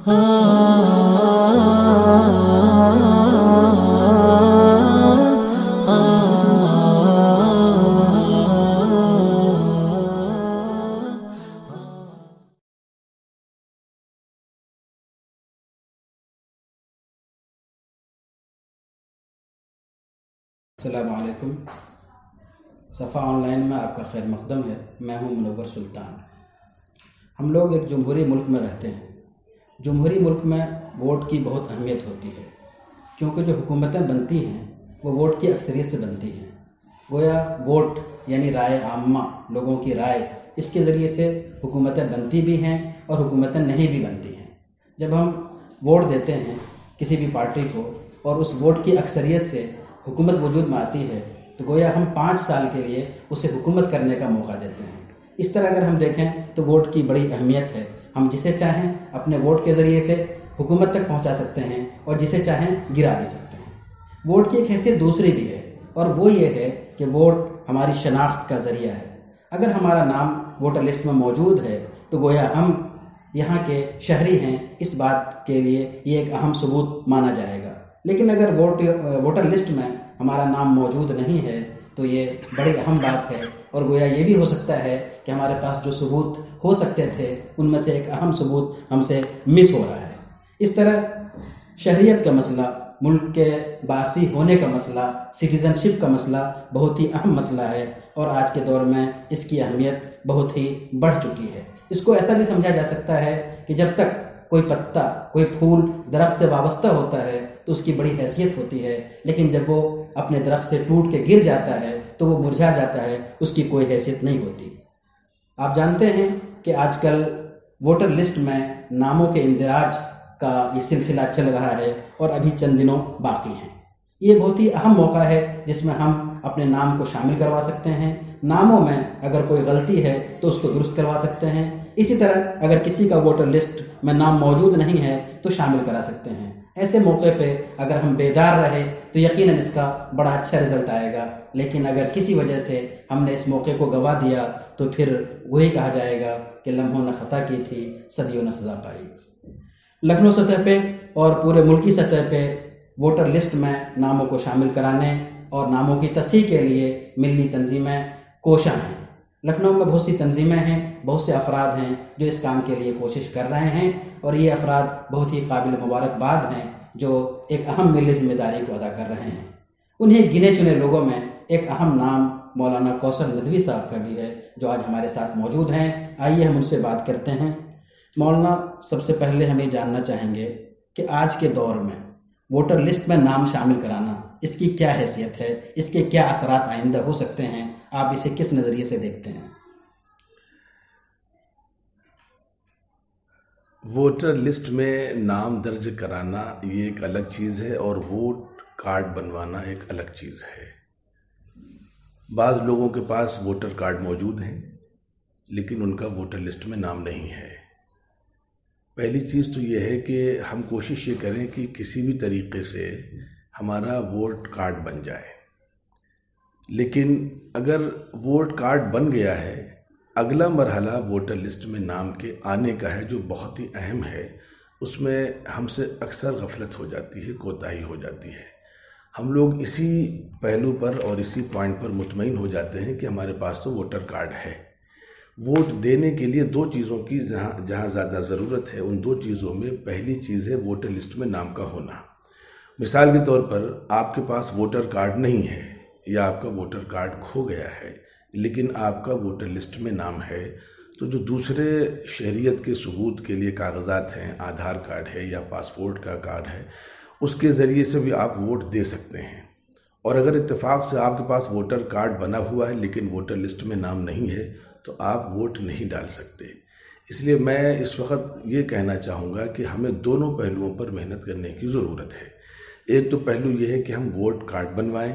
السلام علیکم. صفا آن لائن میں آپ کا خیر مقدم ہے. میں ہوں منور سلطان. ہم لوگ ایک جمہوری ملک میں رہتے ہیں. جمہوری ملک میں ووٹ کی بہت اہمیت ہوتی ہے، کیونکہ جو حکومتیں بنتی ہیں وہ ووٹ کی اکثریت سے بنتی ہیں. گویا ووٹ یعنی رائے عامہ، لوگوں کی رائے، اس کے ذریعے سے حکومتیں بنتی بھی ہیں اور حکومتیں نہیں بھی بنتی ہیں. جب ہم ووٹ دیتے ہیں کسی بھی پارٹی کو اور اس ووٹ کی اکثریت سے حکومت وجود میں آتی ہے تو گویا ہم 5 سال کے لیے اسے حکومت کرنے کا موقع دیتے ہیں. اس طرح اگر ہم دیکھیں تو ووٹ کی بڑی اہمیت ہے. ہم جسے چاہیں اپنے ووٹ کے ذریعے سے حکومت تک پہنچا سکتے ہیں اور جسے چاہیں گرا بھی سکتے ہیں. ووٹ کی ایک حیثیت دوسری بھی ہے، اور وہ یہ ہے کہ ووٹ ہماری شناخت کا ذریعہ ہے. اگر ہمارا نام ووٹر لسٹ میں موجود ہے تو گویا ہم یہاں کے شہری ہیں، اس بات کے لیے یہ ایک اہم ثبوت مانا جائے گا. لیکن اگر ووٹر لسٹ میں ہمارا نام موجود نہیں ہے تو یہ بڑی اہم بات ہے، اور گویا یہ بھی ہو سکتا ہے کہ ہمارے پاس جو ثبوت ہو سکتے تھے ان میں سے ایک اہم ثبوت ہم سے مس ہو رہا ہے. اس طرح شہریت کا مسئلہ، ملک کے باسی ہونے کا مسئلہ، سٹیزن شپ کا مسئلہ بہت ہی اہم مسئلہ ہے، اور آج کے دور میں اس کی اہمیت بہت ہی بڑھ چکی ہے. اس کو ایسا بھی سمجھا جا سکتا ہے کہ جب تک کوئی پتا، کوئی پھول درخت سے وابستہ ہوتا ہے تو اس کی بڑی حیثیت ہوتی ہے، لیکن جب وہ اپنے درخت سے ٹوٹ کے گر جاتا ہے تو وہ مرجھا جاتا ہے، اس کی کوئی حیثیت نہیں ہوتی. آپ جانتے ہیں کہ آج کل ووٹر لسٹ میں ناموں کے اندراج کا یہ سلسلہ چل رہا ہے اور ابھی چند دنوں باقی ہیں. یہ بہت ہی اہم موقع ہے جس میں ہم اپنے نام کو شامل کروا سکتے ہیں. ناموں میں اگر کوئی غلطی ہے تو اس کو درست کروا سکتے ہیں. اسی طرح اگر کسی کا ووٹر لسٹ میں نام موجود نہیں ہے تو شامل کرا سکتے ہیں. ایسے موقع پہ اگر ہم بیدار رہے تو یقیناً اس کا بڑا اچھا رزلٹ آئے گا. لیکن اگر کسی وجہ سے ہم نے اس موقع کو گنوا دیا تو پھر وہی کہا جائے گا کہ لمحوں نے خطا کی تھی، صدیوں نے سزا پائی. لکھنؤ سطح پہ اور پورے ملکی سطح پہ ووٹر لسٹ میں ناموں کو شامل کرانے اور ناموں کی تصحیح کے لیے ملی تنظیمیں کوشاں ہیں. لکھنؤ میں بہت سی تنظیمیں ہیں، بہت سے افراد ہیں جو اس کام کے لیے کوشش کر رہے ہیں، اور یہ افراد بہت ہی قابل مبارکباد ہیں جو ایک اہم ملی ذمہ داری کو ادا کر رہے ہیں. انہیں گنے چنے لوگوں میں ایک اہم نام مولانا کوثر ندوی صاحب کا بھی ہے جو آج ہمارے ساتھ موجود ہیں. آئیے ہم ان سے بات کرتے ہیں. مولانا، سب سے پہلے ہم یہ جاننا چاہیں گے کہ آج کے دور میں ووٹر لسٹ میں نام شامل کرانا، اس کی کیا حیثیت ہے، اس کے کیا اثرات آئندہ ہو سکتے ہیں، آپ اسے کس نظریے سے دیکھتے ہیں؟ ووٹر لسٹ میں نام درج کرانا یہ ایک الگ چیز ہے، اور ووٹ کارڈ بنوانا ایک الگ چیز ہے. بعض لوگوں کے پاس ووٹر کارڈ موجود ہیں لیکن ان کا ووٹر لسٹ میں نام نہیں ہے. پہلی چیز تو یہ ہے کہ ہم کوشش یہ کریں کہ کسی بھی طریقے سے ہمارا ووٹ کارڈ بن جائے. لیکن اگر ووٹ کارڈ بن گیا ہے، اگلا مرحلہ ووٹر لسٹ میں نام کے آنے کا ہے جو بہت ہی اہم ہے. اس میں ہم سے اکثر غفلت ہو جاتی ہے، کوتاہی ہو جاتی ہے. ہم لوگ اسی پہلو پر اور اسی پوائنٹ پر مطمئن ہو جاتے ہیں کہ ہمارے پاس تو ووٹر کارڈ ہے. ووٹ دینے کے لیے 2 چیزوں کی جہاں زیادہ ضرورت ہے، ان 2 چیزوں میں پہلی چیز ہے ووٹر لسٹ میں نام کا ہونا. مثال کے طور پر آپ کے پاس ووٹر کارڈ نہیں ہے یا آپ کا ووٹر کارڈ کھو گیا ہے لیکن آپ کا ووٹر لسٹ میں نام ہے، تو جو دوسرے شہریت کے ثبوت کے لیے کاغذات ہیں، آدھار کارڈ ہے یا پاسپورٹ کا کارڈ ہے، اس کے ذریعے سے بھی آپ ووٹ دے سکتے ہیں. اور اگر اتفاق سے آپ کے پاس ووٹر کارڈ بنا ہوا ہے لیکن ووٹر لسٹ میں نام نہیں ہے تو آپ ووٹ نہیں ڈال سکتے. اس لیے میں اس وقت یہ کہنا چاہوں گا کہ ہمیں دونوں پہلوؤں پر محنت کرنے کی ضرورت ہے. ایک تو پہلو یہ ہے کہ ہم ووٹ کارڈ بنوائیں،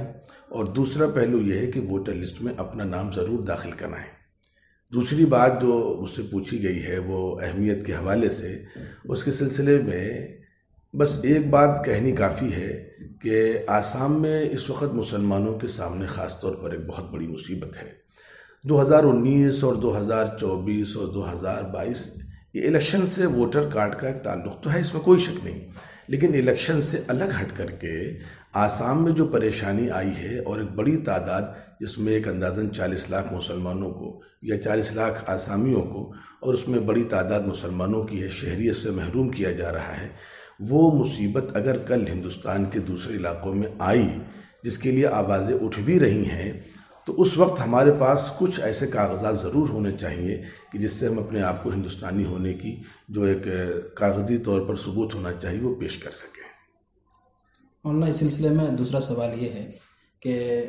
اور دوسرا پہلو یہ ہے کہ ووٹر لسٹ میں اپنا نام ضرور داخل کرائیں. دوسری بات جو مجھ سے پوچھی گئی ہے وہ اہمیت کے حوالے سے، اس کے سلسلے میں بس ایک بات کہنی کافی ہے کہ آسام میں اس وقت مسلمانوں کے سامنے خاص طور پر ایک بہت بڑی مصیبت ہے. 2019 اور 2024 اور 2022 یہ الیکشن سے ووٹر کارڈ کا ایک تعلق تو ہے، اس میں کوئی شک نہیں، لیکن الیکشن سے الگ ہٹ کر کے آسام میں جو پریشانی آئی ہے اور ایک بڑی تعداد، جس میں ایک اندازاً 40 لاکھ مسلمانوں کو یا 40 لاکھ آسامیوں کو، اور اس میں بڑی تعداد مسلمانوں کی ہے، شہریت سے محروم کیا جا رہا ہے، وہ مصیبت اگر کل ہندوستان کے دوسرے علاقوں میں آئی جس کے لیے آوازیں اٹھ بھی رہی ہیں، تو اس وقت ہمارے پاس کچھ ایسے کاغذات ضرور ہونے چاہیے کہ جس سے ہم اپنے آپ کو ہندوستانی ہونے کی جو ایک کاغذی طور پر ثبوت ہونا چاہیے وہ پیش کر سکیں۔ مولانا، اس سلسلے میں دوسرا سوال یہ ہے کہ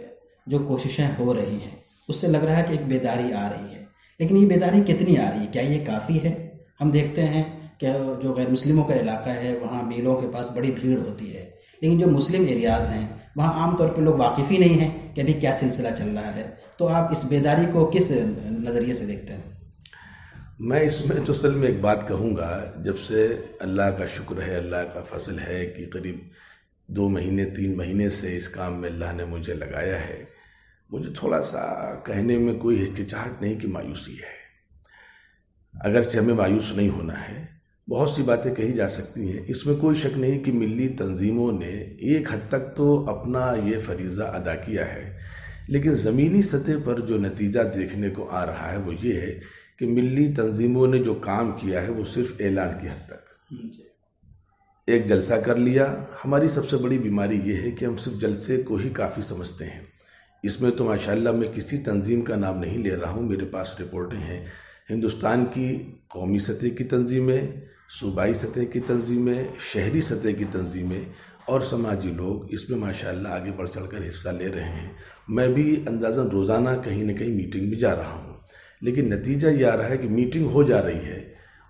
جو کوششیں ہو رہی ہیں اس سے لگ رہا ہے کہ ایک بیداری آ رہی ہے، لیکن یہ بیداری کتنی آ رہی ہے؟ کیا یہ کافی ہے؟ ہم دیکھتے ہیں کہ جو غیر مسلموں کا علاقہ ہے وہاں میلوں کے پاس بڑی بھیڑ ہوتی ہے، لیکن جو مسلم ایریاز ہیں وہاں عام طور پہ لوگ واقف ہی نہیں ہیں کہ ابھی کیا سلسلہ چل رہا ہے، تو آپ اس بیداری کو کس نظریے سے دیکھتے ہیں؟ میں اس میں تو اصل میں ایک بات کہوں گا، جب سے اللہ کا شکر ہے، اللہ کا فضل ہے کہ قریب 2 مہینے 3 مہینے سے اس کام میں اللہ نے مجھے لگایا ہے، مجھے تھوڑا سا کہنے میں کوئی ہچکچاہٹ نہیں کہ مایوسی ہے۔ اگرچہ ہمیں مایوس نہیں ہونا ہے، بہت سی باتیں کہی جا سکتی ہیں، اس میں کوئی شک نہیں کہ ملی تنظیموں نے ایک حد تک تو اپنا یہ فریضہ ادا کیا ہے، لیکن زمینی سطح پر جو نتیجہ دیکھنے کو آ رہا ہے وہ یہ ہے کہ ملی تنظیموں نے جو کام کیا ہے وہ صرف اعلان کی حد تک، ایک جلسہ کر لیا۔ ہماری سب سے بڑی بیماری یہ ہے کہ ہم صرف جلسے کو ہی کافی سمجھتے ہیں۔ اس میں تو ماشاءاللہ میں کسی تنظیم کا نام نہیں لے رہا ہوں، میرے پاس رپورٹیں ہیں، ہندوستان کی قومی سطح کی تنظیمیں، صوبائی سطح کی تنظیمیں، شہری سطح کی تنظیمیں اور سماجی لوگ اس میں ماشاءاللہ آگے بڑھ چڑھ کر حصہ لے رہے ہیں۔ میں بھی اندازاً روزانہ کہیں نہ کہیں میٹنگ میں جا رہا ہوں، لیکن نتیجہ یہ آ رہا ہے کہ میٹنگ ہو جا رہی ہے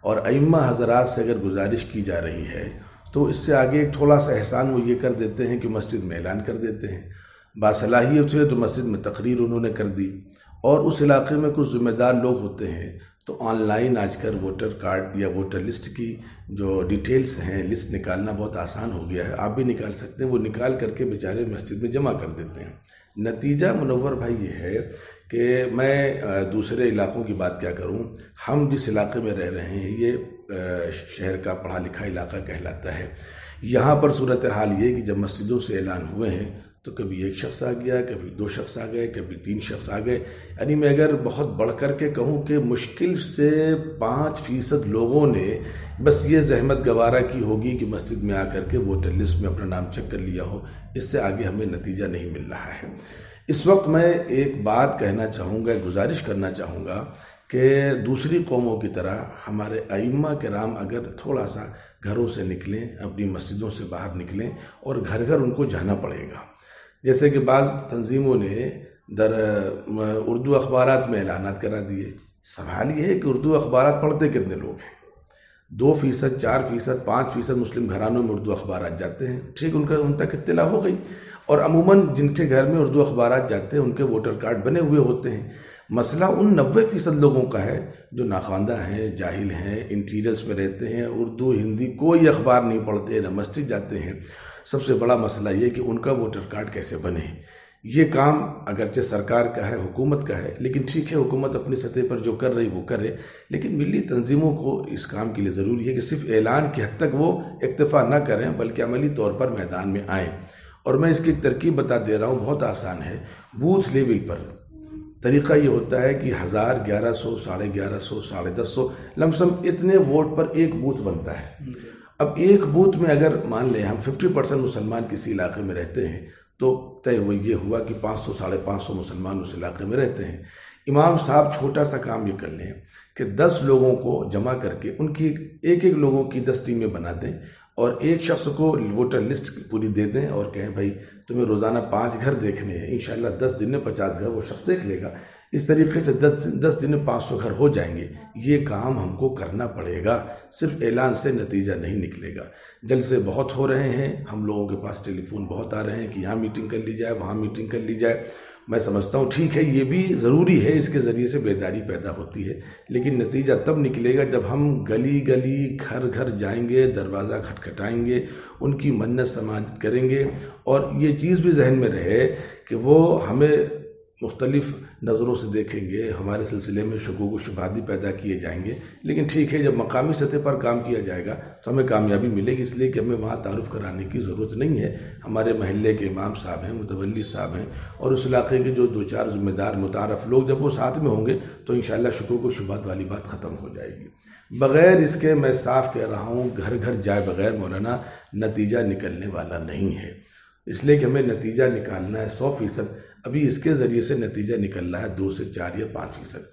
اور ائمہ حضرات سے اگر گزارش کی جا رہی ہے تو اس سے آگے ایک تھوڑا سا احسان وہ یہ کر دیتے ہیں کہ مسجد میں اعلان کر دیتے ہیں، باصلاحیت ہے تو مسجد میں تقریر انہوں نے کر دی، اور اس علاقے میں کچھ ذمہ دار لوگ ہوتے ہیں تو آن لائن آج کل ووٹر کارڈ یا ووٹر لسٹ کی جو ڈیٹیلز ہیں، لسٹ نکالنا بہت آسان ہو گیا ہے، آپ بھی نکال سکتے ہیں، وہ نکال کر کے بیچارے مسجد میں جمع کر دیتے ہیں۔ نتیجہ منور بھائی یہ ہے کہ میں دوسرے علاقوں کی بات کیا کروں، ہم جس علاقے میں رہ رہے ہیں یہ شہر کا پڑھا لکھا علاقہ کہلاتا ہے۔ یہاں پر صورتحال یہ کہ جب مسجدوں سے اعلان ہوئے ہیں تو کبھی 1 شخص آ گیا، کبھی 2 شخص آ گئے، کبھی 3 شخص آ گئے، یعنی میں اگر بہت بڑھ کر کے کہوں کہ مشکل سے 5% لوگوں نے بس یہ زحمت گوارا کی ہوگی کہ مسجد میں آ کر کے ووٹر لسٹ میں اپنا نام چیک کر لیا ہو، اس سے آگے ہمیں نتیجہ نہیں مل رہا ہے۔ اس وقت میں ایک بات کہنا چاہوں گا، گزارش کرنا چاہوں گا کہ دوسری قوموں کی طرح ہمارے ائمہ کرام اگر تھوڑا سا گھروں سے نکلیں، اپنی مسجدوں سے باہر نکلیں، اور گھر گھر ان کو جانا پڑے گا۔ جیسے کہ بعض تنظیموں نے اردو اخبارات میں اعلانات کرا دیے۔ سوال یہ ہے کہ اردو اخبارات پڑھتے کتنے لوگ ہیں؟ 2%، 4%، 5% مسلم گھرانوں میں اردو اخبارات جاتے ہیں، ٹھیک، ان تک اطلاع ہو گئی، اور عموماً جن کے گھر میں اردو اخبارات جاتے ہیں ان کے ووٹر کارڈ بنے ہوئے ہوتے ہیں۔ مسئلہ ان 90% لوگوں کا ہے جو ناخواندہ ہیں، جاہل ہیں، انٹیریئرز میں رہتے ہیں، اردو ہندی کوئی اخبار نہیں پڑھتے، نہ مسجد جاتے ہیں۔ سب سے بڑا مسئلہ یہ کہ ان کا ووٹر کارڈ کیسے بنے۔ یہ کام اگرچہ سرکار کا ہے، حکومت کا ہے، لیکن ٹھیک ہے حکومت اپنی سطح پر جو کر رہی وہ کرے، لیکن ملی تنظیموں کو اس کام کے لیے ضروری ہے کہ صرف اعلان کی حد تک وہ اکتفا نہ کریں بلکہ عملی طور پر میدان میں آئیں۔ اور میں اس کی ایک ترکیب بتا دے رہا ہوں، بہت آسان ہے۔ بوتھ لیول پر طریقہ یہ ہوتا ہے کہ 1000، 1100، 1150، 150، لم سم اتنے ووٹ پر ایک بوتھ بنتا ہے۔ اب ایک بوتھ میں اگر مان لیں ہم 50% مسلمان کسی علاقے میں رہتے ہیں تو طے یہ ہوا کہ 500، 550 مسلمان اس علاقے میں رہتے ہیں۔ امام صاحب چھوٹا سا کام یہ کر لیں کہ 10 لوگوں کو جمع کر کے ان کی ایک لوگوں کی 10 ٹیمیں بنا دیں، اور ایک شخص کو ووٹر لسٹ پوری دے دیں اور کہیں بھائی تمہیں روزانہ 5 گھر دیکھنے ہیں، انشاءاللہ 10 دن میں 50 گھر وہ شخص دیکھ لے گا۔ اس طریقے سے 10 دن میں 500 گھر ہو جائیں گے۔ یہ کام ہم کو کرنا پڑے گا، صرف اعلان سے نتیجہ نہیں نکلے گا۔ جلسے بہت ہو رہے ہیں، ہم لوگوں کے پاس ٹیلی فون بہت آ رہے ہیں کہ یہاں میٹنگ کر لی جائے، وہاں میٹنگ کر لی جائے۔ میں سمجھتا ہوں ٹھیک ہے، یہ بھی ضروری ہے، اس کے ذریعے سے بیداری پیدا ہوتی ہے، لیکن نتیجہ تب نکلے گا جب ہم گلی گلی گھر گھر جائیں گے، دروازہ کھٹکھٹائیں گے، ان کی منت سماعت کریں گے، اور یہ چیز بھی ذہن میں رہے کہ وہ ہمیں مختلف نظروں سے دیکھیں گے، ہمارے سلسلے میں شکوک و شبہات بھی پیدا کیے جائیں گے، لیکن ٹھیک ہے، جب مقامی سطح پر کام کیا جائے گا تو ہمیں کامیابی ملے گی، اس لیے کہ ہمیں وہاں تعارف کرانے کی ضرورت نہیں ہے۔ ہمارے محلے کے امام صاحب ہیں، متولی صاحب ہیں، اور اس علاقے کے جو 2-4 ذمہ دار متعارف لوگ جب وہ ساتھ میں ہوں گے تو انشاءاللہ شکوک و شبہات والی بات ختم ہو جائے گی۔ بغیر اس کے میں صاف کہہ رہا ہوں، گھر گھر جائے بغیر مولانا نتیجہ نکلنے والا نہیں ہے، اس لیے کہ ہمیں نتیجہ نکالنا ہے 100%۔ ابھی اس کے ذریعے سے نتیجہ نکل رہا ہے 2 سے 4 یا 5%۔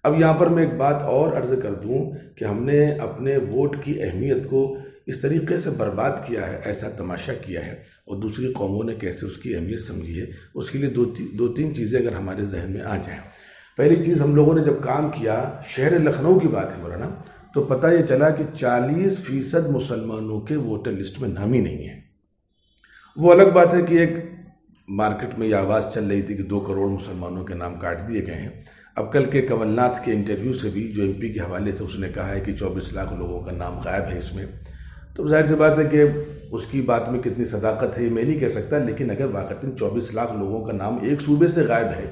اب یہاں پر میں ایک بات اور عرض کر دوں کہ ہم نے اپنے ووٹ کی اہمیت کو اس طریقے سے برباد کیا ہے، ایسا تماشا کیا ہے، اور دوسری قوموں نے کیسے اس کی اہمیت سمجھی ہے، اس کے لیے دو تین چیزیں اگر ہمارے ذہن میں آ جائیں۔ پہلی چیز، ہم لوگوں نے جب کام کیا، شہر لکھنؤ کی بات ہے مولانا، تو پتہ یہ چلا کہ 40% مسلمانوں کے ووٹر لسٹ میں نام ہی نہیں ہے۔ وہ الگ بات ہے کہ ایک مارکیٹ میں یہ آواز چل رہی تھی کہ 2 کروڑ مسلمانوں کے نام کاٹ دیے گئے ہیں۔ اب کل کے کمل ناتھ کے انٹرویو سے بھی جو MP کے حوالے سے اس نے کہا ہے کہ 24 لاکھ لوگوں کا نام غائب ہے اس میں، تو ظاہر سی بات ہے کہ اس کی بات میں کتنی صداقت ہے یہ میں نہیں کہہ سکتا، لیکن اگر واقعتاً 24 لاکھ لوگوں کا نام ایک صوبے سے غائب ہے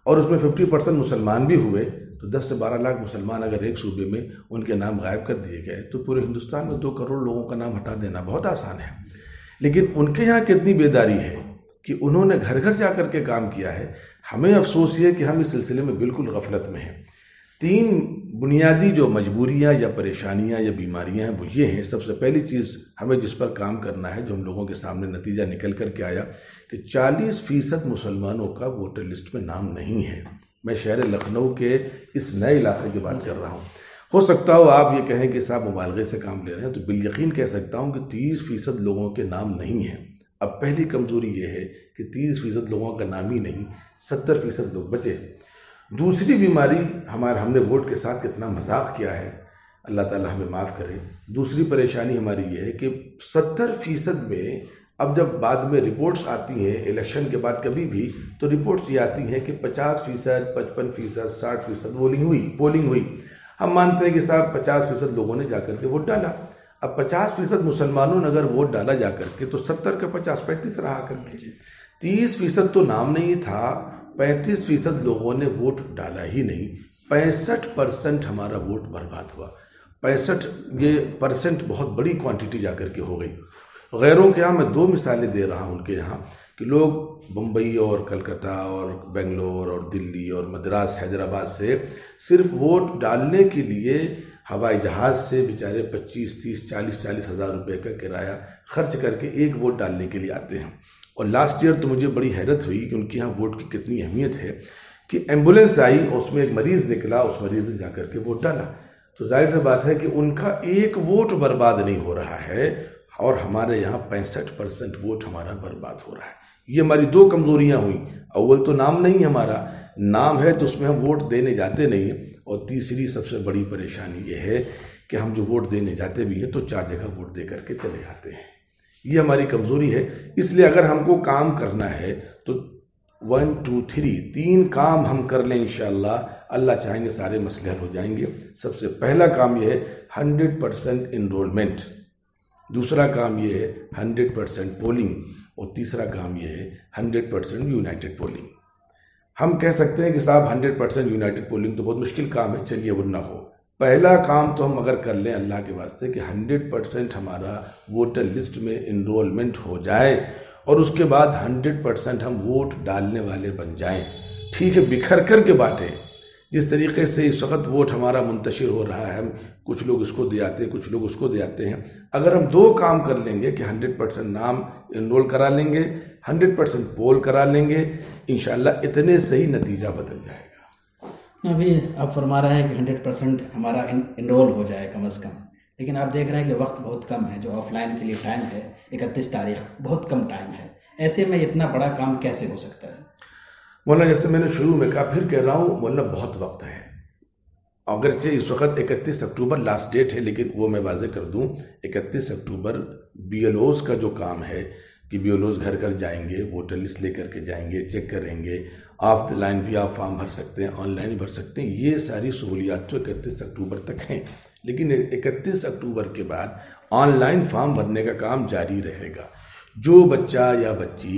اور اس میں 50% مسلمان بھی ہوئے، تو 10 سے 12 لاکھ مسلمان اگر ایک صوبے میں ان کے نام غائب کر دیے گئے تو پورے ہندوستان میں 2 کروڑ لوگوں کا نام ہٹا دینا بہت آسان ہے۔ لیکن ان کے یہاں کتنی بیداری ہے کہ انہوں نے گھر گھر جا کر کے کام کیا ہے۔ ہمیں افسوس یہ کہ ہم اس سلسلے میں بالکل غفلت میں ہیں۔ 3 بنیادی جو مجبوریاں یا پریشانیاں یا بیماریاں ہیں وہ یہ ہیں۔ سب سے پہلی چیز ہمیں جس پر کام کرنا ہے، جو ہم لوگوں کے سامنے نتیجہ نکل کر کے آیا، کہ 40% مسلمانوں کا ووٹر لسٹ میں نام نہیں ہے۔ میں شہر لکھنؤ کے اس نئے علاقے کی بات کر رہا ہوں۔ ہو سکتا ہو آپ یہ کہیں کہ صاحب مبالغے سے کام لے رہے ہیں، تو بالیقین کہہ سکتا ہوں کہ 30% لوگوں کے نام نہیں ہیں۔ اب پہلی کمزوری یہ ہے کہ 30% لوگوں کا نام ہی نہیں، 70% لوگ بچے۔ دوسری بیماری، ہم نے ووٹ کے ساتھ کتنا مذاق کیا ہے، اللہ تعالیٰ ہمیں معاف کرے۔ دوسری پریشانی ہماری یہ ہے کہ 70% میں اب جب بعد میں رپورٹس آتی ہیں الیکشن کے بعد کبھی بھی، تو رپورٹس یہ آتی ہیں کہ 50%، 55%، 60% پولنگ ہوئی۔ ہم مانتے ہیں کہ صاحب 50% لوگوں نے جا کر کے ووٹ ڈالا۔ اب 50% مسلمانوں نے اگر ووٹ ڈالا جا کر کے، تو 70 کا 50 35 رہا کر کے۔ 30% تو نام نہیں تھا، 35% لوگوں نے ووٹ ڈالا ہی نہیں، 65% ہمارا ووٹ برباد ہوا۔ 65 یہ پرسنٹ بہت بڑی کوانٹٹی جا کر کے ہو گئی۔ غیروں کے ہاں میں 2 مثالیں دے رہا ہوں ان کے یہاں، کہ لوگ بمبئی اور کلکتہ اور بنگلور اور دلی اور مدراس، حیدرآباد سے صرف ووٹ ڈالنے کے لیے ہوائی جہاز سے بیچارے 25، 30، 40 ہزار روپے کا کرایہ خرچ کر کے ایک ووٹ ڈالنے کے لیے آتے ہیں۔ اور لاسٹ ایئر تو مجھے بڑی حیرت ہوئی کہ ان کے یہاں ووٹ کی کتنی اہمیت ہے، کہ ایمبولینس آئی، اس میں ایک مریض نکلا، اس مریض نے جا کر کے ووٹ ڈالا۔ تو ظاہر سی بات ہے کہ ان کا ایک ووٹ برباد نہیں ہو رہا ہے، اور ہمارے یہاں 65% ووٹ ہمارا برباد ہو رہا ہے۔ یہ ہماری 2 کمزوریاں ہوئیں۔ اول تو نام نہیں ہمارا، نام ہے تو اس میں ہم ووٹ دینے جاتے نہیں ہیں، اور تیسری سب سے بڑی پریشانی یہ ہے کہ ہم جو ووٹ دینے جاتے بھی ہیں تو 4 جگہ ووٹ دے کر کے چلے جاتے ہیں۔ یہ ہماری کمزوری ہے۔ اس لیے اگر ہم کو کام کرنا ہے تو 1 2 3 کام ہم کر لیں انشاءاللہ، اللہ چاہیں گے سارے مسئلے حل ہو جائیں گے۔ سب سے پہلا کام یہ ہے 100% انرولمنٹ، دوسرا کام یہ ہے 100% پولنگ، اور تیسرا کام یہ ہے 100% یونائٹڈ پولنگ۔ ہم کہہ سکتے ہیں کہ صاحب 100% یونائٹڈ پولنگ تو بہت مشکل کام ہے، چلیے وہ نہ ہو۔ پہلا کام تو ہم اگر کر لیں اللہ کے واسطے کہ 100% ہمارا ووٹر لسٹ میں انرولمنٹ ہو جائے، اور اس کے بعد 100% ہم ووٹ ڈالنے والے بن جائیں۔ ٹھیک ہے، بکھر کر کے بانٹیں، جس طریقے سے اس وقت ووٹ ہمارا منتشر ہو رہا ہے، کچھ لوگ اس کو دے آتے ہیں، کچھ لوگ اس کو دے آتے ہیں۔ اگر ہم 2 کام کر لیں گے کہ 100% نام انرول کرا لیں گے، 100% پول کرا لیں گے، انشاءاللہ اتنے سے ہی نتیجہ بدل جائے گا۔ ابھی آپ فرما رہے ہیں کہ 100% ہمارا انرول ہو جائے کم از کم، لیکن آپ دیکھ رہے ہیں کہ وقت بہت کم ہے، جو آف لائن کے لیے ٹائم ہے 31 تاریخ، بہت کم ٹائم ہے۔ ایسے میں اتنا بڑا کام کیسے ہو سکتا ہے؟ مولانا جیسے میں نے شروع میں کہا، پھر کہہ رہا ہوں، مولانا بہت وقت ہے۔ اگرچہ اس وقت 31 اکتوبر لاسٹ ڈیٹ ہے، لیکن وہ میں واضح کر دوں، 31 اکتوبر BLOs کا جو کام ہے کہ BLOs گھر گھر جائیں گے، ووٹر لسٹ لے کر کے جائیں گے، چیک کریں گے، آف دا لائن بھی آپ فارم بھر سکتے ہیں، آن لائن بھی بھر سکتے ہیں، یہ ساری سہولیات تو 31 اکتوبر تک ہیں۔ لیکن 31 اکتوبر کے بعد آن لائن فارم بھرنے کا کام جاری رہے گا۔ جو بچہ یا بچی